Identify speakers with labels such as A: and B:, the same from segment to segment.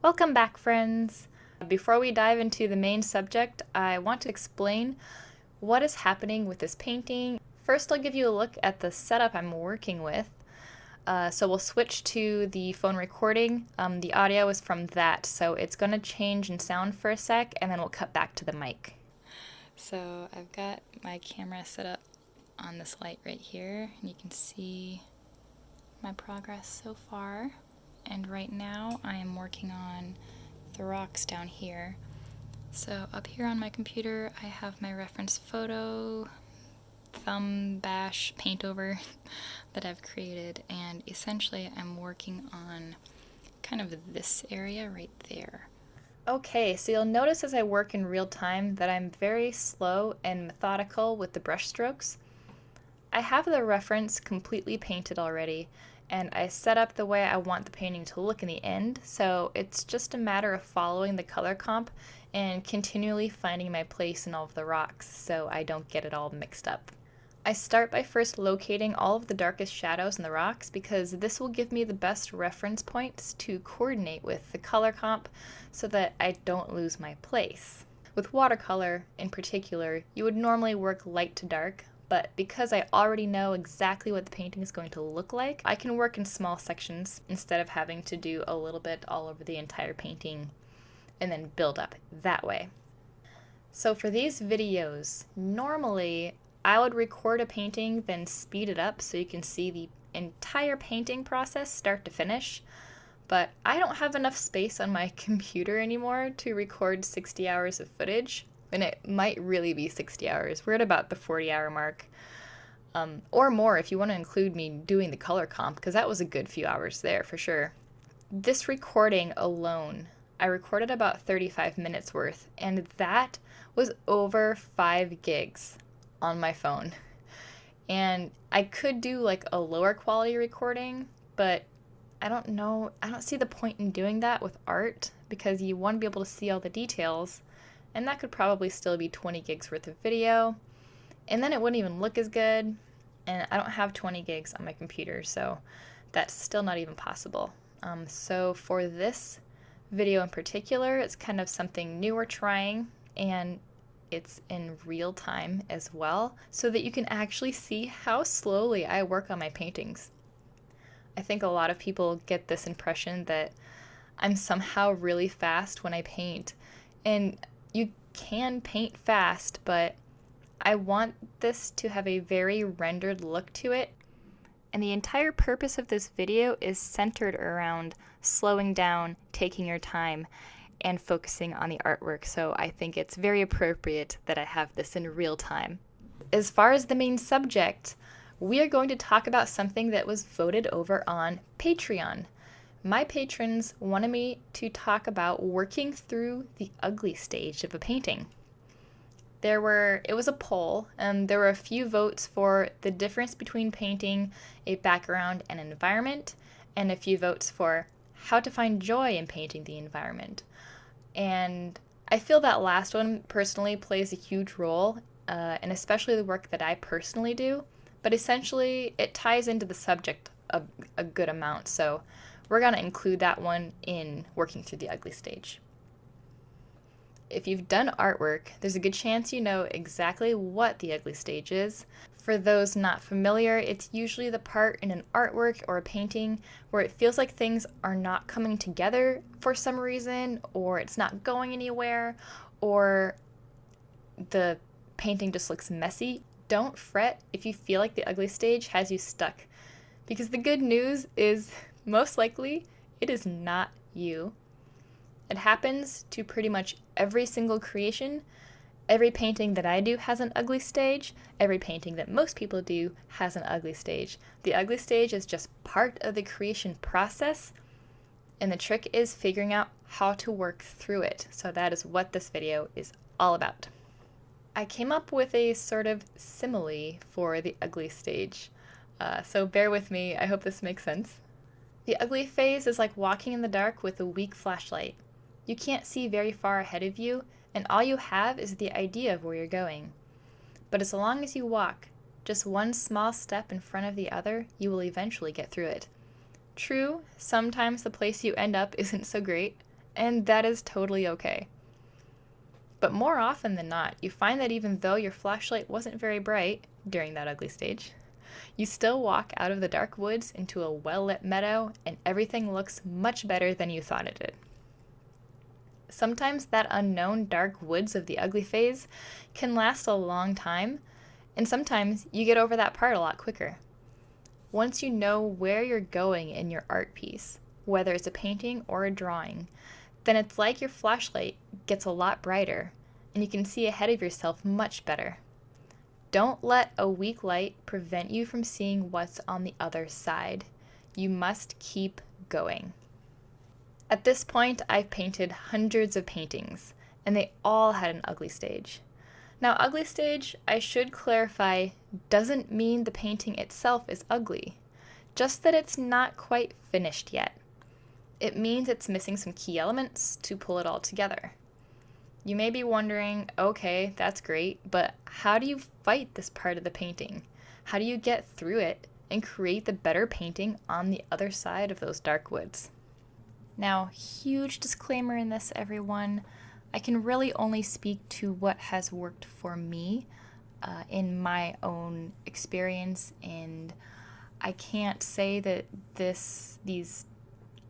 A: Welcome back, friends! Before we dive into the main subject, I want to explain what is happening with this painting. First, I'll give you a look at the setup I'm working with. So we'll switch to the phone recording. The audio is from that, so it's going to change in sound for a sec, and then we'll cut back to the mic. So I've got my camera set up on this light right here, and you can see my progress so far. And right now I am working on the rocks down here. So up here on my computer I have my reference photo, thumb bash paint over that I've created, and essentially I'm working on kind of this area right there. Okay, so you'll notice as I work in real time that I'm very slow and methodical with the brush strokes. I have the reference completely painted already, and I set up the way I want the painting to look in the end, so it's just a matter of following the color comp and continually finding my place in all of the rocks so I don't get it all mixed up. I start by first locating all of the darkest shadows in the rocks because this will give me the best reference points to coordinate with the color comp so that I don't lose my place. With watercolor in particular, you would normally work light to dark, but because I already know exactly what the painting is going to look like, I can work in small sections instead of having to do a little bit all over the entire painting and then build up that way. So for these videos, normally I would record a painting, then speed it up so you can see the entire painting process start to finish, but I don't have enough space on my computer anymore to record 60 hours of footage. And it might really be 60 hours. We're at about the 40-hour mark. Or more if you want to include me doing the color comp, because that was a good few hours there for sure. This recording alone, I recorded about 35 minutes worth, and that was over 5 gigs on my phone. And I could do like a lower quality recording, but I don't see the point in doing that with art because you want to be able to see all the details. And that could probably still be 20 gigs worth of video, and then it wouldn't even look as good, and I don't have 20 gigs on my computer, so that's still not even possible. So for this video in particular, it's kind of something new we're trying, and it's in real time as well, so that you can actually see how slowly I work on my paintings. I think a lot of people get this impression that I'm somehow really fast when I paint, and you can paint fast, but I want this to have a very rendered look to it. And the entire purpose of this video is centered around slowing down, taking your time, and focusing on the artwork. So I think it's very appropriate that I have this in real time. As far as the main subject, we are going to talk about something that was voted over on Patreon. My patrons wanted me to talk about working through the ugly stage of a painting. It was a poll, and there were a few votes for the difference between painting a background and an environment, and a few votes for how to find joy in painting the environment. And I feel that last one personally plays a huge role, and especially the work that I personally do, but essentially it ties into the subject a good amount, so we're going to include that one in working through the ugly stage. If you've done artwork, there's a good chance you know exactly what the ugly stage is. For those not familiar, it's usually the part in an artwork or a painting where it feels like things are not coming together for some reason, or it's not going anywhere, or the painting just looks messy. Don't fret if you feel like the ugly stage has you stuck, because the good news is most likely, it is not you. It happens to pretty much every single creation. Every painting that I do has an ugly stage. Every painting that most people do has an ugly stage. The ugly stage is just part of the creation process, and the trick is figuring out how to work through it. So that is what this video is all about. I came up with a sort of simile for the ugly stage. So bear with me, I hope this makes sense. The ugly phase is like walking in the dark with a weak flashlight. You can't see very far ahead of you, and all you have is the idea of where you're going. But as long as you walk, just one small step in front of the other, you will eventually get through it. True, sometimes the place you end up isn't so great, and that is totally okay. But more often than not, you find that even though your flashlight wasn't very bright during that ugly stage, you still walk out of the dark woods into a well-lit meadow and everything looks much better than you thought it did. Sometimes that unknown dark woods of the ugly phase can last a long time, and sometimes you get over that part a lot quicker. Once you know where you're going in your art piece, whether it's a painting or a drawing, then it's like your flashlight gets a lot brighter and you can see ahead of yourself much better. Don't let a weak light prevent you from seeing what's on the other side. You must keep going. At this point, I've painted hundreds of paintings, and they all had an ugly stage. Now, ugly stage, I should clarify, doesn't mean the painting itself is ugly, just that it's not quite finished yet. It means it's missing some key elements to pull it all together. You may be wondering, okay, that's great, but how do you fight this part of the painting? How do you get through it and create the better painting on the other side of those dark woods? Now, huge disclaimer in this, everyone. I can really only speak to what has worked for me in my own experience, and I can't say that these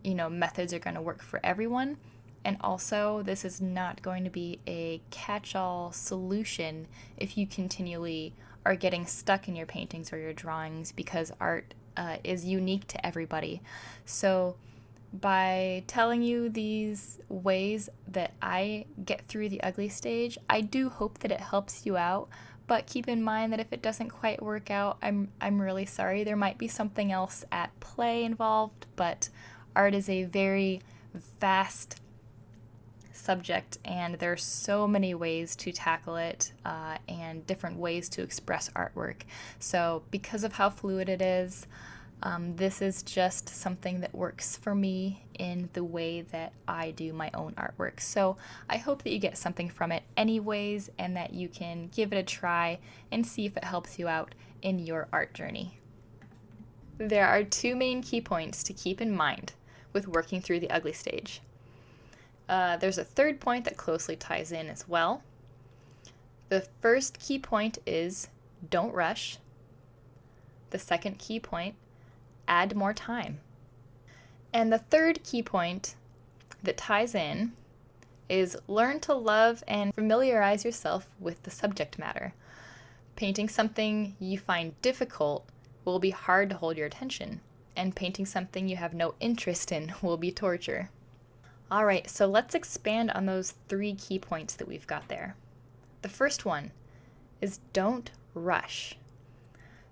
A: methods are going to work for everyone. And also, this is not going to be a catch-all solution if you continually are getting stuck in your paintings or your drawings, because art is unique to everybody. So by telling you these ways that I get through the ugly stage, I do hope that it helps you out. But keep in mind that if it doesn't quite work out, I'm really sorry. There might be something else at play involved, but art is a very vast subject, and there's so many ways to tackle it and different ways to express artwork. So because of how fluid it is, this is just something that works for me in the way that I do my own artwork. So I hope that you get something from it anyways, and that you can give it a try and see if it helps you out in your art journey. There are two main key points to keep in mind with working through the ugly stage. There's a third point that closely ties in as well. The first key point is don't rush. The second key point, add more time. And the third key point that ties in is learn to love and familiarize yourself with the subject matter. Painting something you find difficult will be hard to hold your attention, and painting something you have no interest in will be torture. All right, so let's expand on those three key points that we've got there. The first one is don't rush.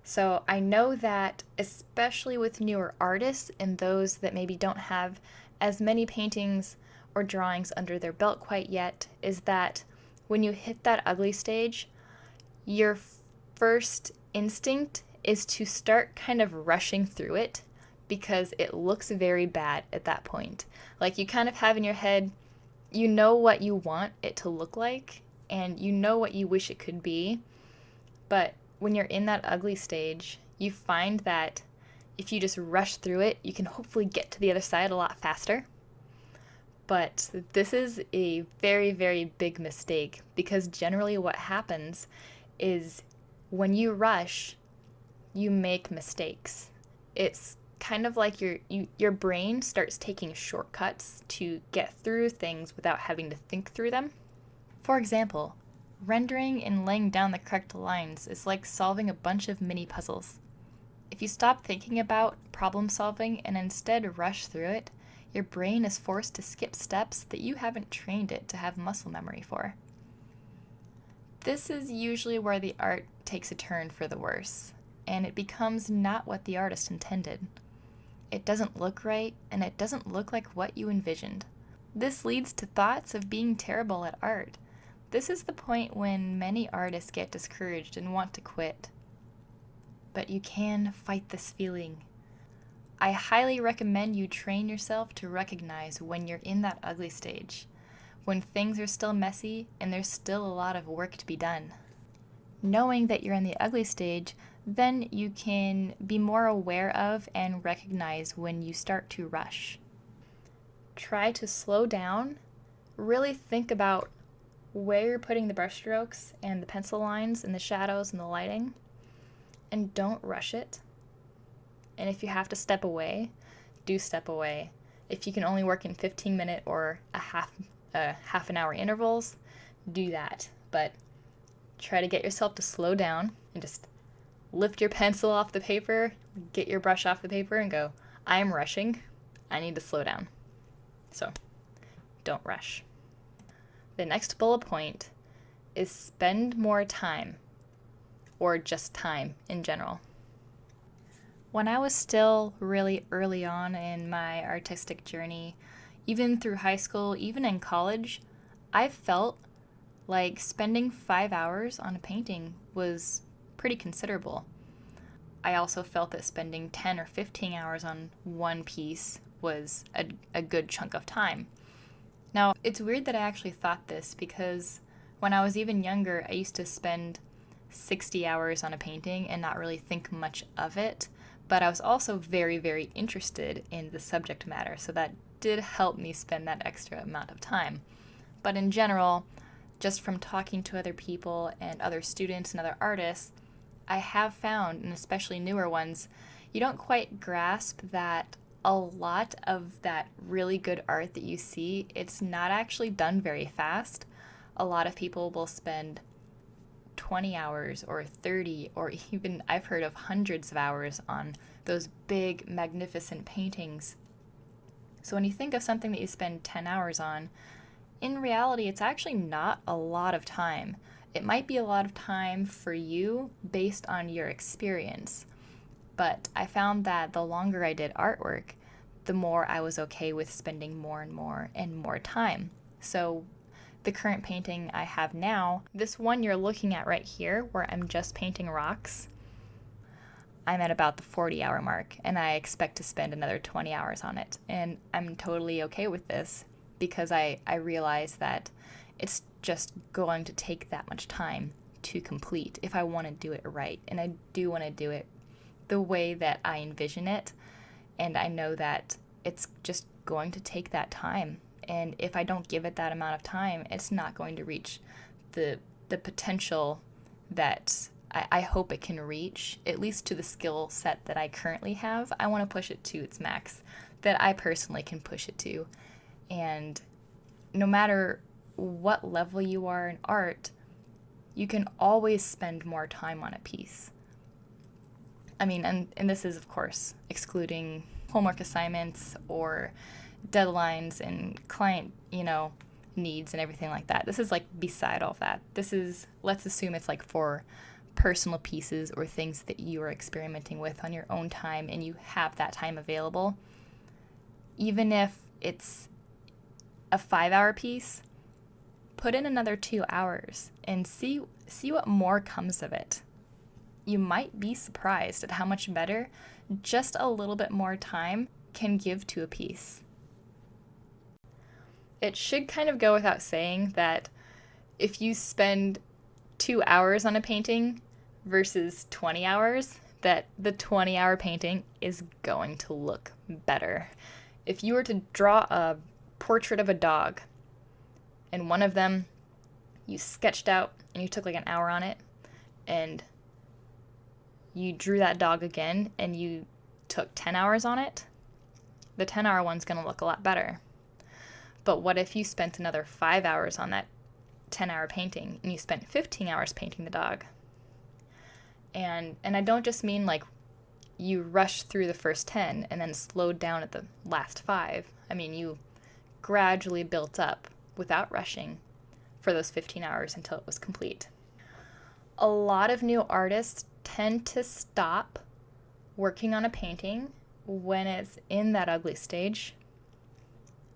A: So I know that especially with newer artists and those that maybe don't have as many paintings or drawings under their belt quite yet, is that when you hit that ugly stage, your first instinct is to start kind of rushing through it, because it looks very bad at that point. Like, you kind of have in your head, you know what you want it to look like, and you know what you wish it could be. But when you're in that ugly stage, you find that if you just rush through it, you can hopefully get to the other side a lot faster. But this is a very, very big mistake, because generally what happens is when you rush, you make mistakes. It's kind of like your brain starts taking shortcuts to get through things without having to think through them. For example, rendering and laying down the correct lines is like solving a bunch of mini puzzles. If you stop thinking about problem solving and instead rush through it, your brain is forced to skip steps that you haven't trained it to have muscle memory for. This is usually where the art takes a turn for the worse, and it becomes not what the artist intended. It doesn't look right, and it doesn't look like what you envisioned. This leads to thoughts of being terrible at art. This is the point when many artists get discouraged and want to quit. But you can fight this feeling. I highly recommend you train yourself to recognize when you're in that ugly stage, when things are still messy and there's still a lot of work to be done. Knowing that you're in the ugly stage, then you can be more aware of and recognize when you start to rush. try to slow down, really think about where you're putting the brush strokes and the pencil lines and the shadows and the lighting, and don't rush it. And if you have to step away, do step away. If you can only work in 15-minute or a half an hour intervals, do that. But try to get yourself to slow down and just lift your pencil off the paper, get your brush off the paper, and go, I am rushing. I need to slow down. So don't rush. The next bullet point is spend more time, or just time in general. When I was still really early on in my artistic journey, even through high school, even in college, I felt like spending 5 hours on a painting was pretty considerable. I also felt that spending 10 or 15 hours on one piece was a good chunk of time. Now, it's weird that I actually thought this because when I was even younger, I used to spend 60 hours on a painting and not really think much of it, but I was also very, very interested in the subject matter, so that did help me spend that extra amount of time. But in general, just from talking to other people and other students and other artists, I have found, and especially newer ones, you don't quite grasp that a lot of that really good art that you see, it's not actually done very fast. A lot of people will spend 20 hours or 30, or even I've heard of hundreds of hours on those big, magnificent paintings. So when you think of something that you spend 10 hours on, in reality, it's actually not a lot of time. It might be a lot of time for you based on your experience. But I found that the longer I did artwork, the more I was okay with spending more and more time. So the current painting I have now, this one you're looking at right here, where I'm just painting rocks, I'm at about the 40-hour mark, and I expect to spend another 20 hours on it. And I'm totally okay with this because I realize that it's just going to take that much time to complete if I want to do it right. And I do want to do it the way that I envision it, and I know that it's just going to take that time. And if I don't give it that amount of time, it's not going to reach the potential that I hope it can reach, at least to the skill set that I currently have. I want to push it to its max that I personally can push it to. And no matter what level you are in art, you can always spend more time on a piece. I mean, and this is, of course, excluding homework assignments or deadlines and client, needs and everything like that. This is like beside all of that. This is, let's assume it's like for personal pieces or things that you are experimenting with on your own time and you have that time available. Even if it's a 5-hour piece, put in another 2 hours and see what more comes of it. You might be surprised at how much better just a little bit more time can give to a piece. It should kind of go without saying that if you spend 2 hours on a painting versus 20 hours, that the 20-hour painting is going to look better. If you were to draw a portrait of a dog, and one of them you sketched out and you took like an hour on it, and you drew that dog again and you took 10 hours on it, the 10-hour one's going to look a lot better. But what if you spent another 5 hours on that 10-hour painting and you spent 15 hours painting the dog? And I don't just mean like you rushed through the first 10 and then slowed down at the last 5. I mean, you gradually built up without rushing for those 15 hours until it was complete. A lot of new artists tend to stop working on a painting when it's in that ugly stage.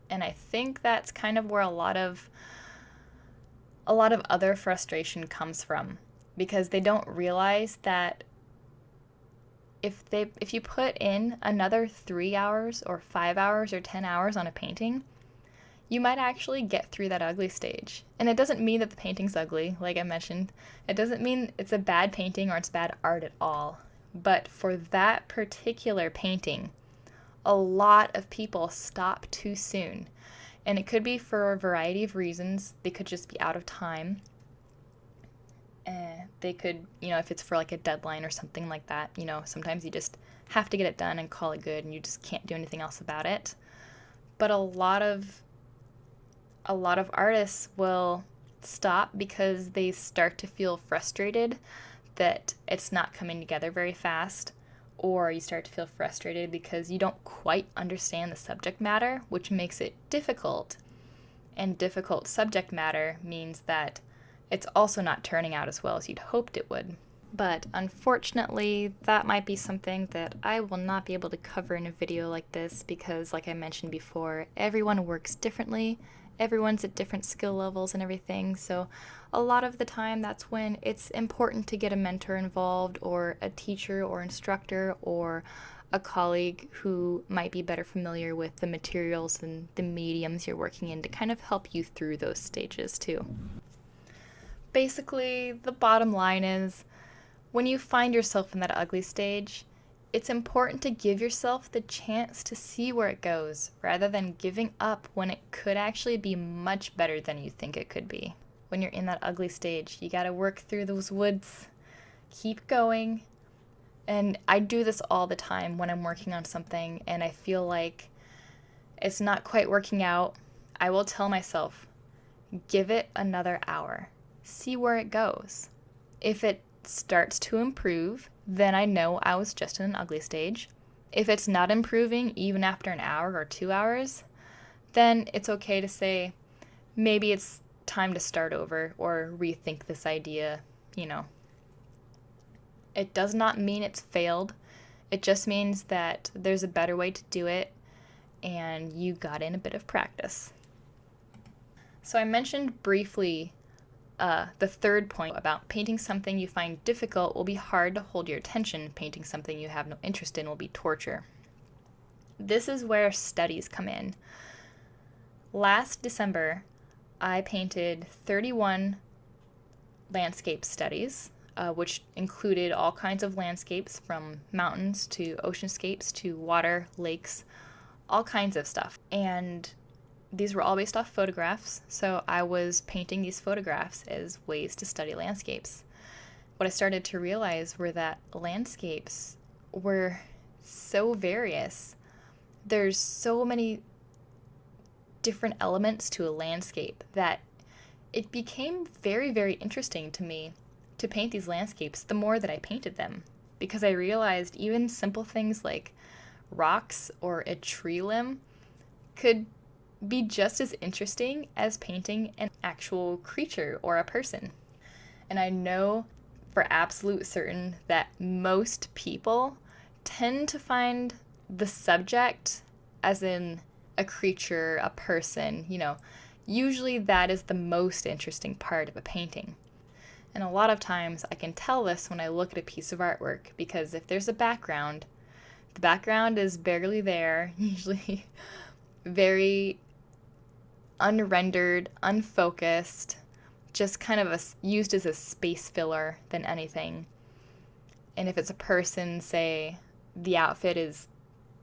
A: And I think that's kind of where a lot of other frustration comes from, because they don't realize that if you put in another 3 hours or 5 hours or 10 hours on a painting, you might actually get through that ugly stage. And it doesn't mean that the painting's ugly, like I mentioned. It doesn't mean it's a bad painting or it's bad art at all. But for that particular painting, A lot of people stop too soon, and it could be for a variety of reasons. They could just be out of time. They could, if it's for like a deadline or something like that, sometimes you just have to get it done and call it good and you just can't do anything else about it. But a lot of artists will stop because they start to feel frustrated that it's not coming together very fast, or you start to feel frustrated because you don't quite understand the subject matter, which makes it difficult. And difficult subject matter means that it's also not turning out as well as you'd hoped it would. But unfortunately, that might be something that I will not be able to cover in a video like this because, like I mentioned before, everyone works differently. Everyone's at different skill levels and everything, so a lot of the time that's when it's important to get a mentor involved, or a teacher or instructor, or a colleague who might be better familiar with the materials and the mediums you're working in to kind of help you through those stages too. Basically, the bottom line is, when you find yourself in that ugly stage, it's important to give yourself the chance to see where it goes, rather than giving up when it could actually be much better than you think it could be. When you're in that ugly stage, you gotta work through those woods, keep going. And I do this all the time when I'm working on something and I feel like it's not quite working out. I will tell myself, give it another hour. See where it goes. If it starts to improve, then I know I was just in an ugly stage. If it's not improving even after an hour or 2 hours, then it's okay to say, maybe it's time to start over or rethink this idea, It does not mean it's failed. It just means that there's a better way to do it and you got in a bit of practice. So I mentioned briefly the third point about painting something you find difficult will be hard to hold your attention. Painting something you have no interest in will be torture. This is where studies come in. Last December, I painted 31 landscape studies, which included all kinds of landscapes, from mountains to oceanscapes to water, lakes, all kinds of stuff. And these were all based off photographs, so I was painting these photographs as ways to study landscapes. What I started to realize were that landscapes were so various. There's so many different elements to a landscape that it became very, very interesting to me to paint these landscapes the more that I painted them, because I realized even simple things like rocks or a tree limb could be just as interesting as painting an actual creature or a person. And I know for absolute certain that most people tend to find the subject, as in a creature, a person, usually that is the most interesting part of a painting. And a lot of times I can tell this when I look at a piece of artwork, because if there's a background, the background is barely there, usually very unrendered, unfocused, just kind of used as a space filler than anything. And if it's a person, say, the outfit is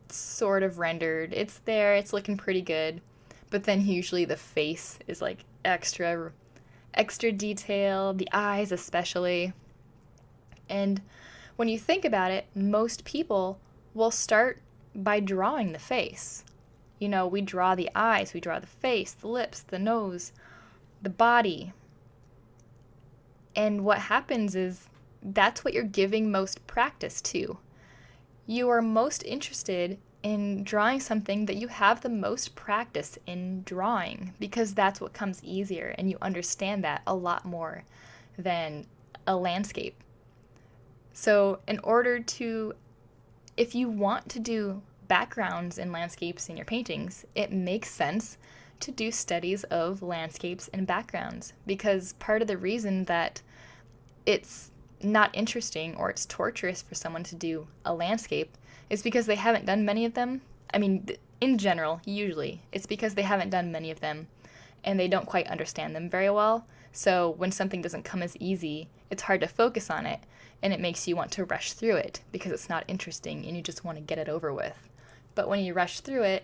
A: sort of rendered, it's there, it's looking pretty good, but then usually the face is like extra detail, the eyes especially. And when you think about it, most people will start by drawing the face. We draw the eyes, we draw the face, the lips, the nose, the body. And what happens is that's what you're giving most practice to. You are most interested in drawing something that you have the most practice in drawing, because that's what comes easier and you understand that a lot more than a landscape. So if you want to do backgrounds and landscapes in your paintings, it makes sense to do studies of landscapes and backgrounds, because part of the reason that it's not interesting or it's torturous for someone to do a landscape is because they haven't done many of them. I mean, in general, usually, it's because they haven't done many of them and they don't quite understand them very well. So when something doesn't come as easy, it's hard to focus on it, and it makes you want to rush through it because it's not interesting and you just want to get it over with. but when you rush through it,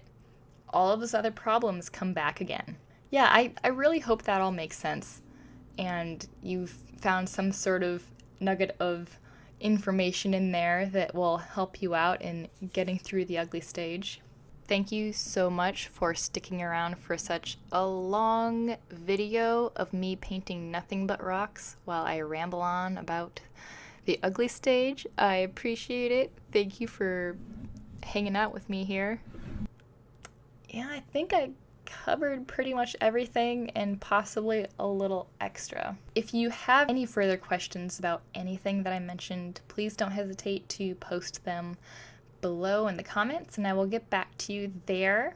A: all of those other problems come back again. Yeah, I really hope that all makes sense, and you've found some sort of nugget of information in there that will help you out in getting through the ugly stage. Thank you so much for sticking around for such a long video of me painting nothing but rocks while I ramble on about the ugly stage. I appreciate it. Thank you for hanging out with me here. Yeah, I think I covered pretty much everything and possibly a little extra. If you have any further questions about anything that I mentioned, please don't hesitate to post them below in the comments and I will get back to you there.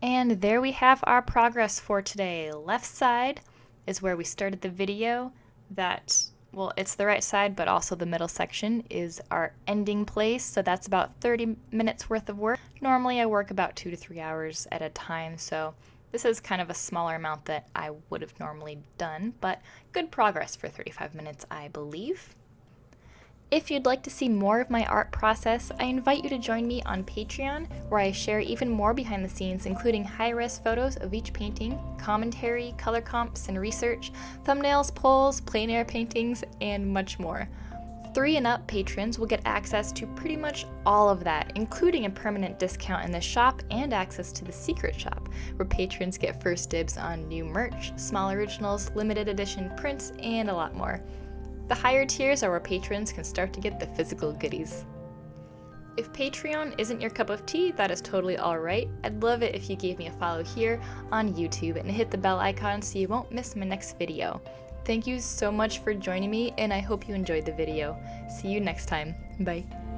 A: And there we have our progress for today. Left side is where we started the video. Well, it's the right side, but also the middle section is our ending place. So that's about 30 minutes worth of work. Normally I work about 2 to 3 hours at a time, so this is kind of a smaller amount that I would have normally done, but good progress for 35 minutes, I believe. If you'd like to see more of my art process, I invite you to join me on Patreon, where I share even more behind the scenes, including high-res photos of each painting, commentary, color comps and research, thumbnails, polls, plein air paintings, and much more. 3 and up patrons will get access to pretty much all of that, including a permanent discount in the shop and access to the secret shop, where patrons get first dibs on new merch, small originals, limited edition prints, and a lot more. The higher tiers are where patrons can start to get the physical goodies. If Patreon isn't your cup of tea, that is totally alright. I'd love it if you gave me a follow here on YouTube and hit the bell icon so you won't miss my next video. Thank you so much for joining me, and I hope you enjoyed the video. See you next time. Bye.